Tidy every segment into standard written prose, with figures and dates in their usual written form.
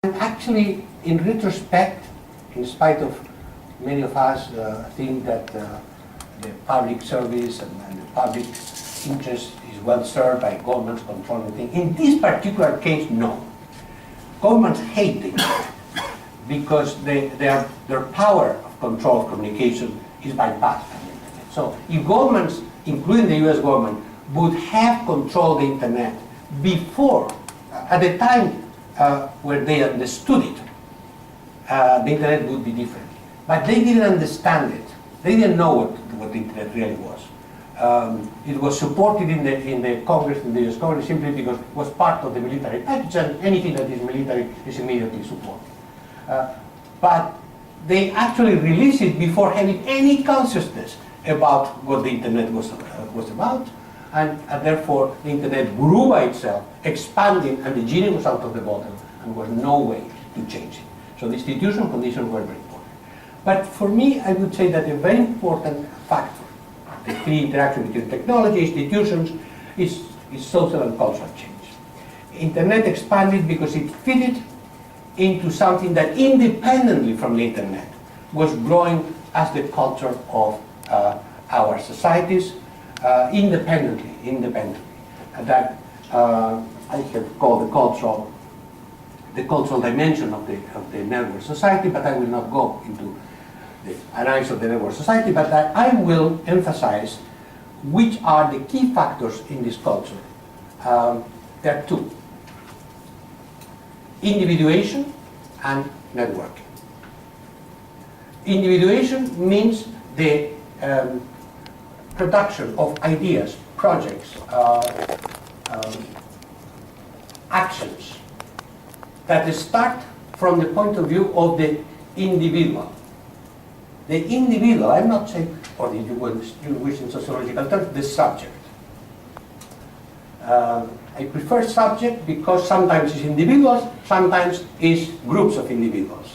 And actually, in retrospect, in spite of many of us think that the public service and the public interest is well served by governments controlling things, in this particular case, no. Governments hate the internet because their power of control of communication is bypassed by the internet. So if governments, including the US government, would have controlled the internet before, at the time where they understood it, the internet would be different. But they didn't understand it. They didn't know what the internet really was. It was supported in the Congress, in the US Congress, simply because it was part of the military package, and anything that is military is immediately supported. But they actually released it before having any consciousness about what the internet was about, and therefore the internet grew by itself, expanding, and the genie was out of the bottle, and there was no way to change it. So the institutional conditions were very important. But for me, I would say that a very important factor, the free interaction between technology, institutions, is social and cultural change. Internet expanded because it fitted into something that independently from the internet was growing as the culture of our societies, independently. That I have called the cultural dimension of the network society, but I will not go into the analysis of the network society, but I will emphasize which are the key factors in this culture. There are two: individuation and networking. Individuation means the production of ideas, projects, actions that start from the point of view of the individual. The individual, I'm not saying, or if you wish in sociological terms, the subject. I prefer subject because sometimes it's individuals, sometimes it's groups of individuals,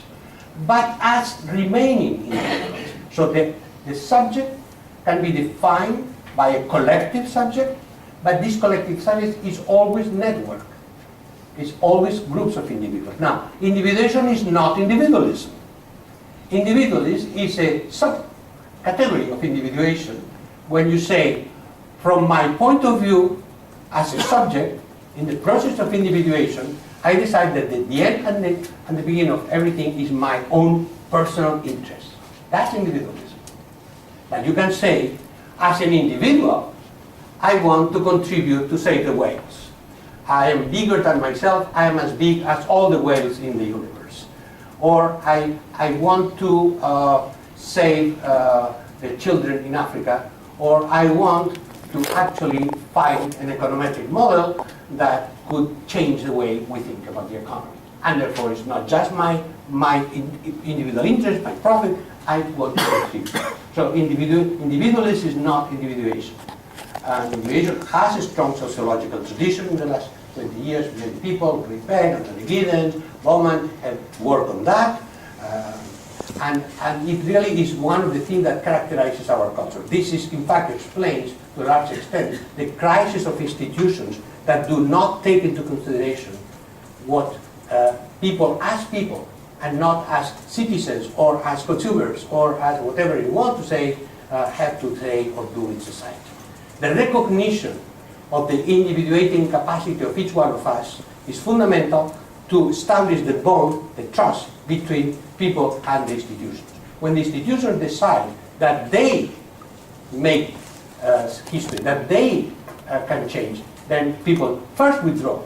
but as remaining individuals. So the subject can be defined by a collective subject, but this collective subject is always network. It's always groups of individuals. Now, individuation is not individualism. Individualism is a subcategory of individuation when you say, from my point of view as a subject, in the process of individuation, I decide that the end and the beginning of everything is my own personal interest. That's individualism. But you can say, as an individual, I want to contribute to save the whales. I am bigger than myself. I am as big as all the whales in the universe. Or I want to save the children in Africa. Or I want to actually find an econometric model that could change the way we think about the economy. And therefore, it's not just my individual interest, my profit. I want to contribute. So individualism is not individuation. Individuation has a strong sociological tradition in the last 20 years. Many people, Ripek, Anthony Giddens, Bowman, have worked on that. And it really is one of the things that characterizes our culture. This is, in fact, explains to a large extent the crisis of institutions that do not take into consideration what people as people and not as citizens or as consumers or as whatever you want to say have to say or do in society. The recognition of the individuating capacity of each one of us is fundamental to establish the bond, the trust between people and the institutions. When the institutions decide that they make history, that they can change, then people first withdraw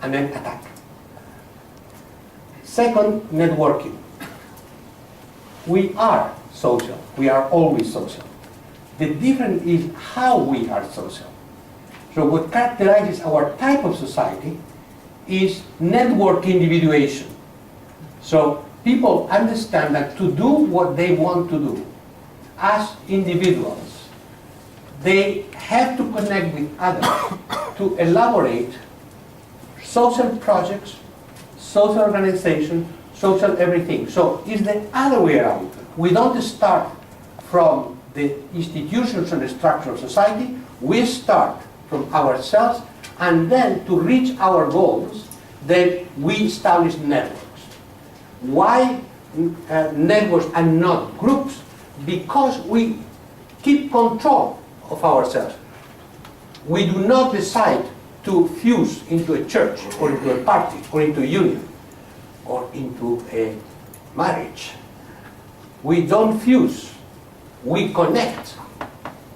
and then attack. Second, networking. We are social. We are always social. The difference is how we are social. So what characterizes our type of society is network individuation. So people understand that to do what they want to do as individuals, they have to connect with others to elaborate social projects, social organization, social everything. So it's the other way around. We don't start from the institutions and the structure of society. We start from ourselves, and then to reach our goals, then we establish networks. Why networks and not groups? Because we keep control of ourselves. We do not decide to fuse into a church or into a party or into a union or into a marriage. We don't fuse, we connect.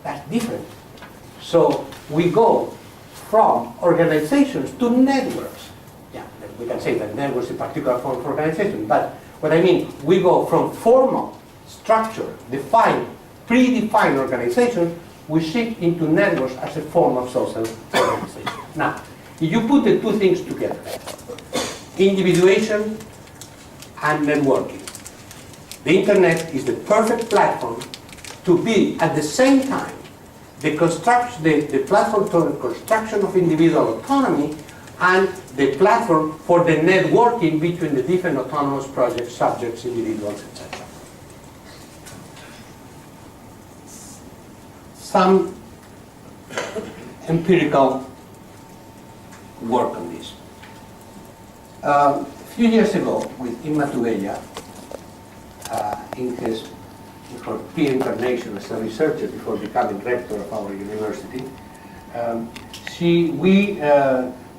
That's different. So we go from organizations to networks. Yeah, we can say that networks is a particular form of organization, but what I mean, we go from formal, structured, defined, predefined organizations, we shift into networks as a form of social organization. Now, if you put the two things together, individuation and networking, the internet is the perfect platform to be at the same time the platform for the construction of individual autonomy and the platform for the networking between the different autonomous projects, subjects, individuals, etc. Some empirical work on this. A few years ago, with Mcluhan, in her pre-incarnation as a researcher before becoming rector of our university, we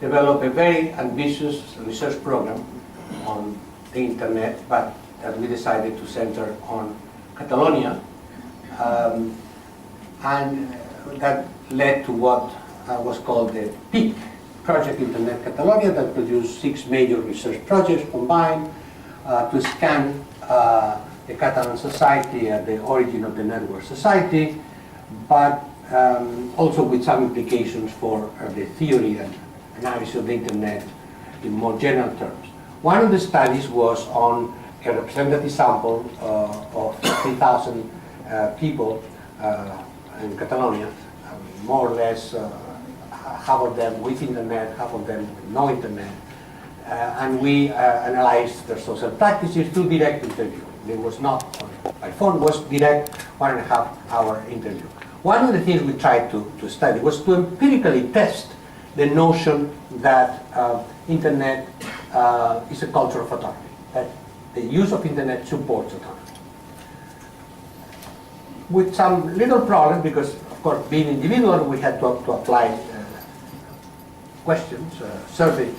developed a very ambitious research program on the internet, but that we decided to center on Catalonia, and that led to what was called the PIC, Project Internet Catalonia, that produced 6 major research projects combined to scan the Catalan society at the origin of the network society, but also with some implications for the theory and analysis of the internet in more general terms. One of the studies was on a representative sample of 3,000 people in Catalonia, more or less half of them with internet, half of them with no internet, and we analyzed their social practices through direct interview. It was not by phone, it was direct 1.5 hour interview. One of the things we tried to study was to empirically test the notion that internet is a culture of autonomy, that the use of internet supports autonomy. With some little problem, because of course being individual, we had to apply questions, survey,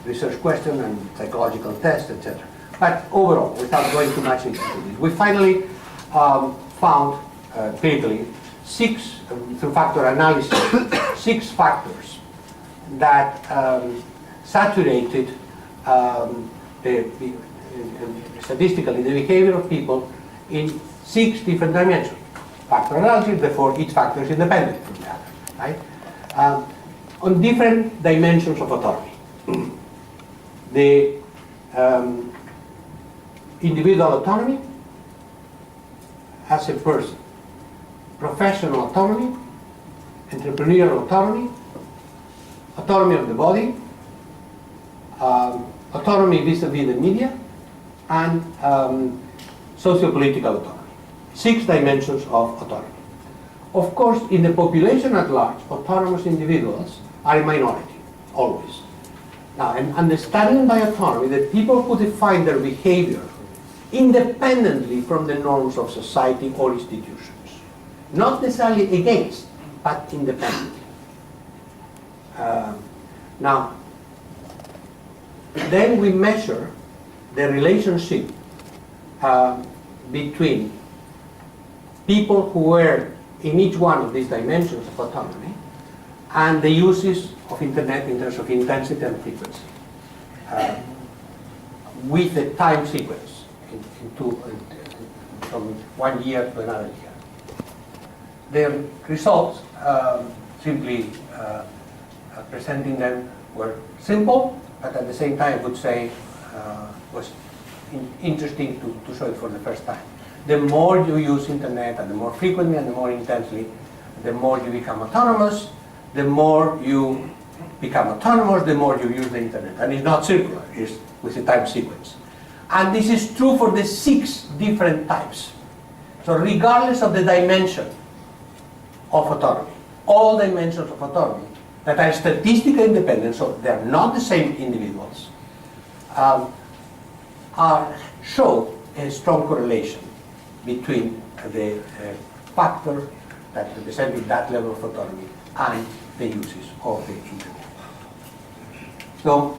research questions and psychological tests, etc. But overall, without going too much into this, we finally found empirically through factor analysis, 6 factors that saturated statistically the behavior of people in 6 different dimensions. Factor analysis, therefore each factor is independent from the other, right? On different dimensions of autonomy. The individual autonomy as a person, professional autonomy, entrepreneurial autonomy, autonomy of the body, autonomy vis-a-vis the media, and socio-political autonomy. 6 dimensions of autonomy. Of course, in the population at large, autonomous individuals are a minority, always. Now, and understanding by autonomy that people who define their behavior independently from the norms of society or institutions, not necessarily against, but independently. Now, then we measure the relationship between people who were in each one of these dimensions of autonomy and the uses of internet in terms of intensity and frequency, with a time sequence from 1 year to another year. The results, simply presenting them, were simple, but at the same time I would say was interesting to show it for the first time. The more you use internet and the more frequently and the more intensely, the more you become autonomous, the more you become autonomous, the more you use the internet. And it's not circular, it's with a time sequence. And this is true for the 6 different types. So regardless of the dimension of autonomy, all dimensions of autonomy that are statistically independent, so they're not the same individuals, show a strong correlation between the factor that represented that level of autonomy and the uses of the internet. So